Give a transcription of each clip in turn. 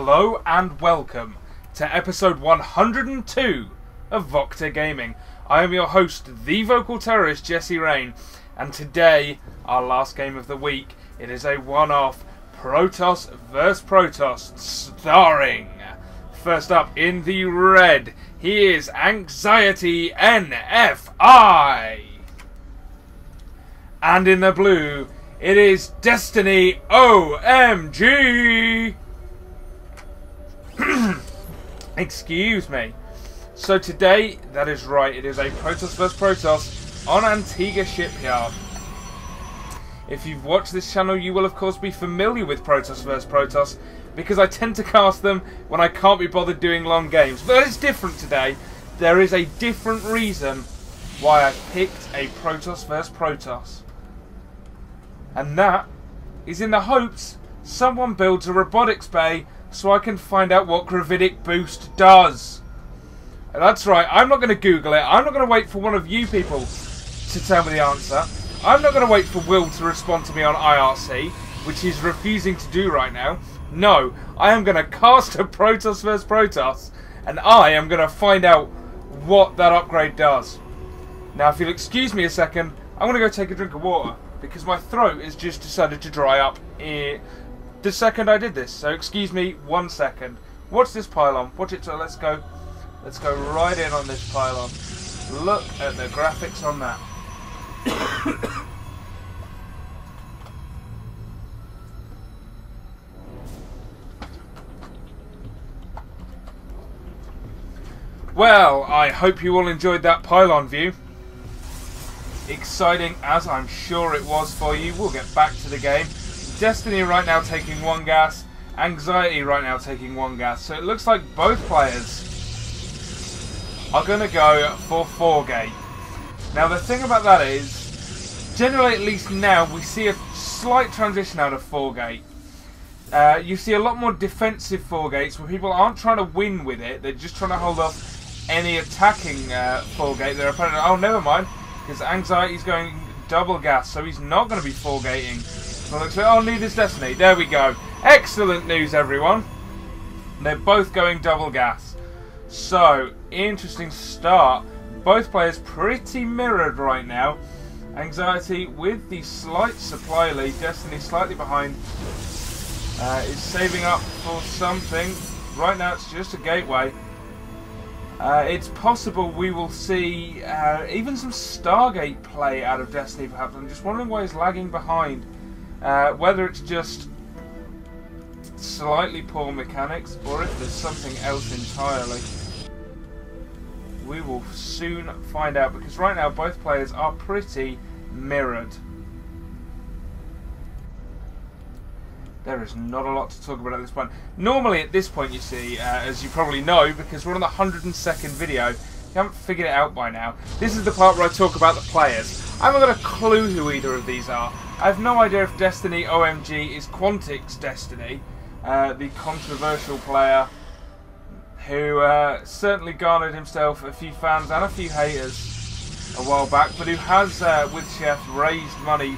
Hello and welcome to episode 102 of VocTerGaming. I am your host, the vocal terrorist Jesse Rain, and today, our last game of the week, it is a one-off Protoss vs Protoss starring. First up in the red, he is anXietyNFi. And in the blue, it is DestinyOMG. Excuse me. So today, that is right, it is a Protoss vs Protoss on Antigua Shipyard. If you've watched this channel, you will of course be familiar with Protoss vs Protoss, because I tend to cast them when I can't be bothered doing long games. But it's different today. There is a different reason why I picked a Protoss vs Protoss. And that is in the hopes someone builds a robotics bay so I can find out what gravitic boost does. And that's right, I'm not going to Google it. I'm not going to wait for one of you people to tell me the answer. I'm not going to wait for Will to respond to me on IRC, which he's refusing to do right now. No, I am going to cast a Protoss vs Protoss, and I am going to find out what that upgrade does. Now, if you'll excuse me a second, I'm going to go take a drink of water, because my throat has just decided to dry up the second I did this. So excuse me 1 second. Watch this pylon. Watch it. So let's go right in on this pylon. Look at the graphics on that. Well, I hope you all enjoyed that pylon view. Exciting as I'm sure it was for you. We'll get back to the game. Destiny right now taking 1 gas. Anxiety right now taking 1 gas. So it looks like both players are going to go for 4-gate. Now the thing about that is, generally at least now, we see a slight transition out of 4-gate. You see a lot more defensive 4-gates where people aren't trying to win with it. They're just trying to hold off any attacking 4-gate. Their opponent, oh never mind, because Anxiety's going double gas, so he's not going to be 4-gating. So looks like, oh, neither's Destiny. There we go. Excellent news, everyone. They're both going double gas. So, interesting start. Both players pretty mirrored right now. Anxiety with the slight supply lead. Destiny slightly behind. Is saving up for something. Right now it's just a gateway. It's possible we will see even some Stargate play out of Destiny perhaps. I'm just wondering why he's lagging behind. Whether it's just slightly poor mechanics or if there's something else entirely. We will soon find out, because right now both players are pretty mirrored. There is not a lot to talk about at this point. Normally at this point, you see, as you probably know, because we're on the 102nd video, you haven't figured it out by now. This is the part where I talk about the players. I haven't got a clue who either of these are. I have no idea if DestinyOMG is Quantic's Destiny, the controversial player who certainly garnered himself a few fans and a few haters a while back, but who has, with Chef, raised money,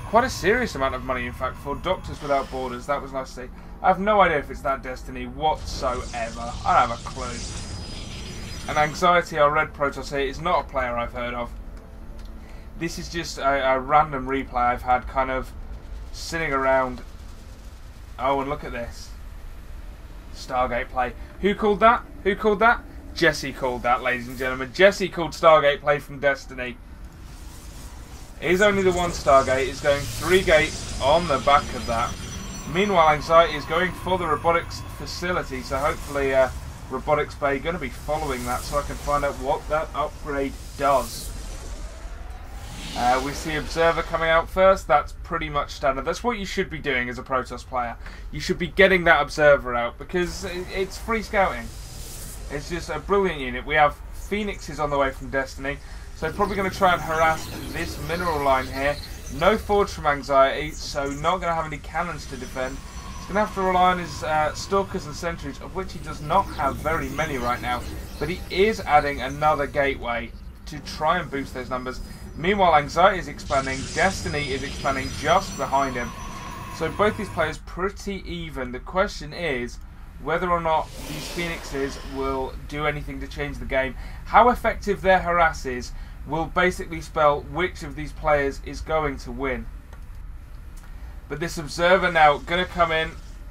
quite a serious amount of money in fact, for Doctors Without Borders. That was nice to see. I have no idea if it's that Destiny whatsoever. I don't have a clue. And Anxiety, our red Protoss here, is not a player I've heard of. This is just a random replay I've had kind of sitting around. Oh, and look at this. Stargate play. Who called that? Who called that? Jesse called that, ladies and gentlemen. Jesse called Stargate play from Destiny. It is only the one Stargate. It's going 3-gate on the back of that. Meanwhile, Anxiety is going for the robotics facility, so hopefully Robotics Bay going to be following that so I can find out what that upgrade does. We see Observer coming out first. That's pretty much standard. That's what you should be doing as a Protoss player. You should be getting that Observer out because it's free scouting. It's just a brilliant unit. We have Phoenixes on the way from Destiny, so probably going to try and harass this mineral line here. No forge from Anxiety, so not going to have any cannons to defend. He's going to have to rely on his Stalkers and Sentries, of which he does not have very many right now, but he is adding another gateway to try and boost those numbers. Meanwhile, Anxiety is expanding, Destiny is expanding just behind him. So both these players pretty even. The question is, whether or not these Phoenixes will do anything to change the game. How effective their harass is will basically spell which of these players is going to win. But this observer now going to come in.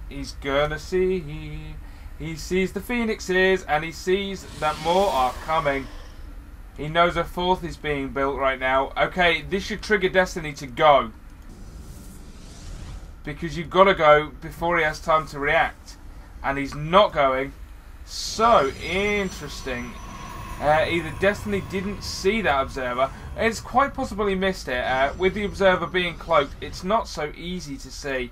He's going to see. He sees the Phoenixes and he sees that more are coming. He knows a fourth is being built right now. Okay, this should trigger Destiny to go. Because you've got to go before he has time to react. And he's not going. So, interesting. Either Destiny didn't see that observer. It's quite possible he missed it. With the observer being cloaked, it's not so easy to see.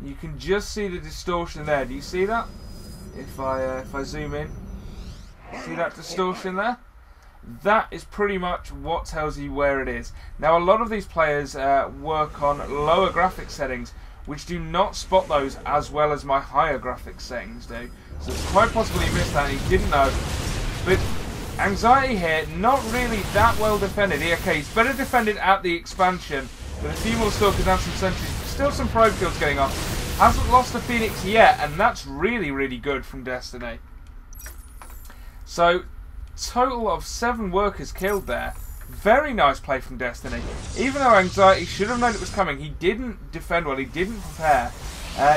You can just see the distortion there. Do you see that? If I zoom in. See that distortion there? That is pretty much what tells you where it is. Now, a lot of these players work on lower graphics settings, which do not spot those as well as my higher graphics settings do. So it's quite possible he missed that and he didn't know. But anxiety here, not really that well defended. Okay, he's better defended at the expansion with a few more stalkers and some sentries. Still some probe kills going on. Hasn't lost a Phoenix yet, and that's really, really good from Destiny. So, total of 7 workers killed there. Very nice play from Destiny. Even though Anxiety should have known it was coming, he didn't defend well, he didn't prepare.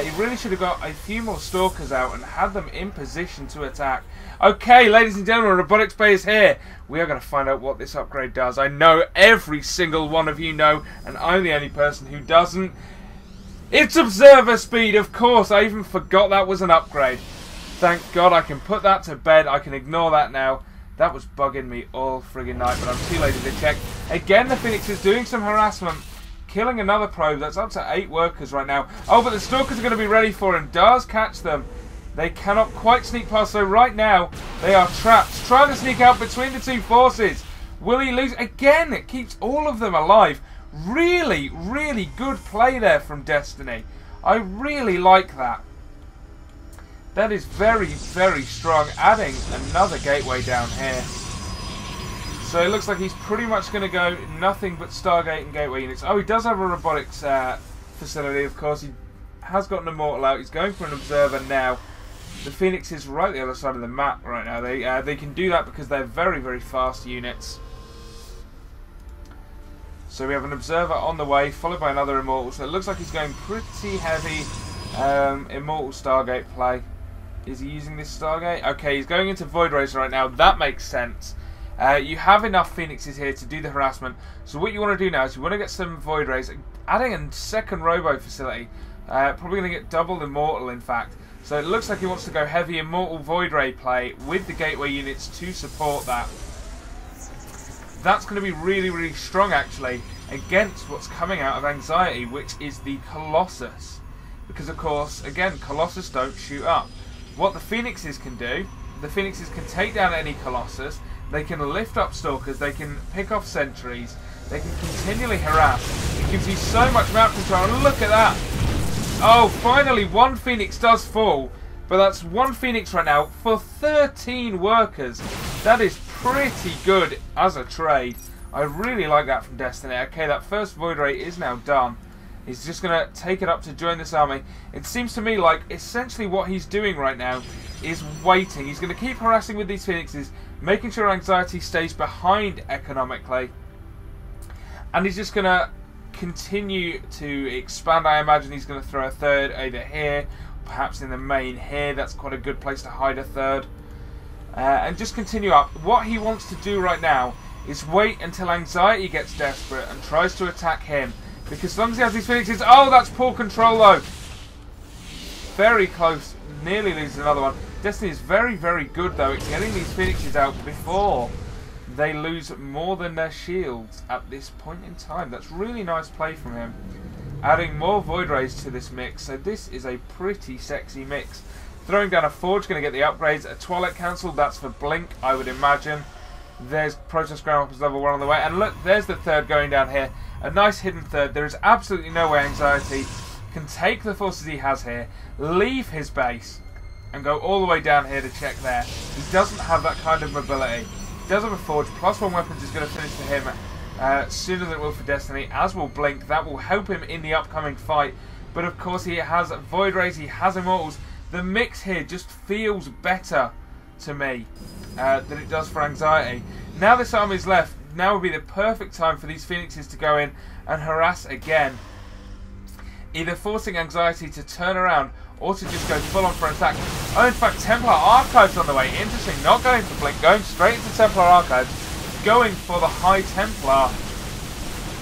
He really should have got a few more stalkers out and had them in position to attack. Okay, ladies and gentlemen, Robotics Bay is here. We are going to find out what this upgrade does. I know every single one of you know, and I'm the only person who doesn't. It's observer speed, of course. I even forgot that was an upgrade. Thank God I can put that to bed. I can ignore that now. That was bugging me all friggin' night, but I'm too lazy to check. Again, the Phoenix is doing some harassment. Killing another probe. That's up to 8 workers right now. Oh, but the Stalkers are going to be ready for him. Does catch them. They cannot quite sneak past, so right now they are trapped. Trying to sneak out between the two forces. Will he lose? Again, it keeps all of them alive. Really, really good play there from Destiny. I really like that. That is very, very strong. Adding another gateway down here. So it looks like he's pretty much going to go nothing but Stargate and gateway units. Oh, he does have a robotics facility, of course. He has got an Immortal out. He's going for an Observer now. The Phoenix is right the other side of the map right now. They can do that because they're very, very fast units. So we have an Observer on the way, followed by another Immortal. So it looks like he's going pretty heavy Immortal Stargate play. Is he using this Stargate? Okay, he's going into Void Rays right now. That makes sense. You have enough Phoenixes here to do the harassment. So what you want to do now is you want to get some Void Rays. Adding a second Robo facility. Probably going to get double Immortal, in fact. So it looks like he wants to go heavy Immortal Void Ray play with the gateway units to support that. That's going to be really, really strong, actually, against what's coming out of Anxiety, which is the Colossus. Because, of course, again, Colossus don't shoot up. What the Phoenixes can do, the Phoenixes can take down any Colossus, they can lift up Stalkers, they can pick off sentries, they can continually harass. It gives you so much map control, and look at that! Oh, finally one Phoenix does fall, but that's one Phoenix right now for 13 workers. That is pretty good as a trade. I really like that from Destiny. Okay, that first Void Ray is now done. He's just going to take it up to join this army. It seems to me like essentially what he's doing right now is waiting. He's going to keep harassing with these Phoenixes, making sure Anxiety stays behind economically. And he's just going to continue to expand. I imagine he's going to throw a third either here, perhaps in the main here. That's quite a good place to hide a third. And just continue up. What he wants to do right now is wait until Anxiety gets desperate and tries to attack him. Because as long as he has these Phoenixes... Oh, that's poor control, though. Very close. Nearly loses another one. Destiny is very, very good, though, at getting these Phoenixes out before they lose more than their shields at this point in time. That's really nice play from him. Adding more Void Rays to this mix. So this is a pretty sexy mix. Throwing down a Forge, going to get the upgrades. A Twilight Council, that's for Blink, I would imagine. There's Protest Ground Weapons level 1 on the way. And look, there's the third going down here. A nice hidden third. There is absolutely no way Anxiety can take the forces he has here, leave his base, and go all the way down here to check there. He doesn't have that kind of mobility. He does have a Forge. +1 weapons is going to finish for him sooner than it will for Destiny, as will Blink. That will help him in the upcoming fight. But of course he has Void Rays, he has Immortals. The mix here just feels better to me than it does for anxiety. Now this army's left, now would be the perfect time for these Phoenixes to go in and harass again. Either forcing anxiety to turn around or to just go full on for an attack. Oh, in fact, Templar Archives on the way. Interesting. Not going for Blink, going straight into Templar Archives. Going for the High Templar.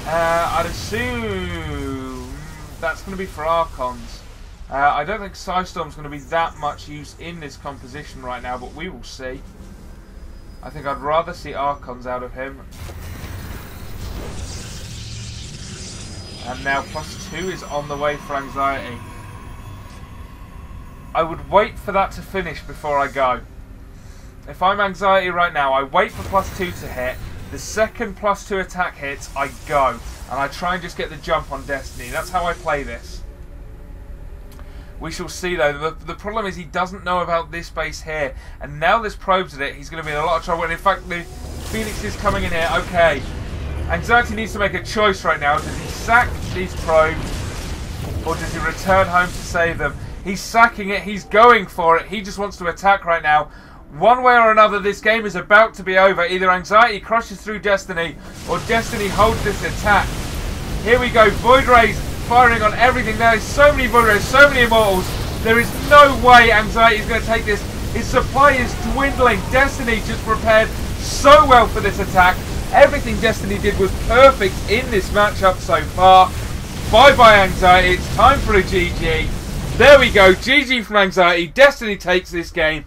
I'd assume that's going to be for Archons. I don't think Psystorm's going to be that much use in this composition right now, but we will see. I think I'd rather see Archons out of him. And now +2 is on the way for anxiety. I would wait for that to finish before I go. If I'm anxiety right now, I wait for +2 to hit. The second +2 attack hits, I go. And I try and just get the jump on Destiny. That's how I play this. We shall see though. The problem is he doesn't know about this base here. And now this probes at it, he's going to be in a lot of trouble. And in fact, the Phoenix is coming in here. Okay. Anxiety needs to make a choice right now. Does he sack these probes? Or does he return home to save them? He's sacking it. He's going for it. He just wants to attack right now. One way or another, this game is about to be over. Either anxiety crushes through Destiny, or Destiny holds this attack. Here we go. Void Rays firing on everything. There is so many Void Rays, so many Immortals. There is no way anxiety is going to take this. His supply is dwindling. Destiny just prepared so well for this attack. Everything Destiny did was perfect in this matchup so far. Bye-bye anxiety. It's time for a GG. There we go. GG from anxiety. Destiny takes this game.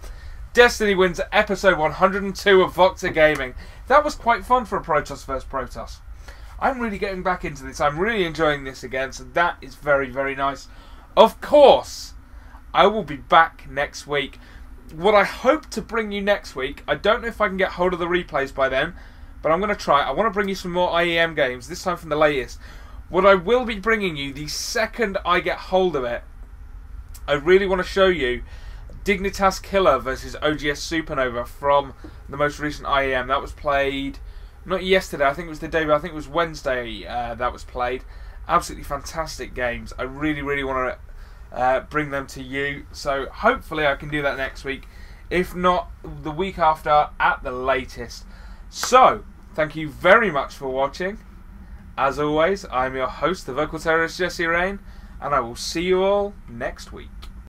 Destiny wins episode 102 of VocTerGaming. That was quite fun for a Protoss vs Protoss. I'm really getting back into this. I'm really enjoying this again. So that is very, very nice. Of course, I will be back next week. What I hope to bring you next week, I don't know if I can get hold of the replays by then, but I'm going to try. I want to bring you some more IEM games, this time from the latest. What I will be bringing you, the second I get hold of it, I really want to show you Dignitas Killer versus OGS Supernova from the most recent IEM. That was played, not yesterday, I think it was the day, but I think it was Wednesday that was played. Absolutely fantastic games. I really, really want to bring them to you. So hopefully I can do that next week. If not, the week after at the latest. So, thank you very much for watching. As always, I'm your host, the vocal terrorist Jesse Rain, and I will see you all next week.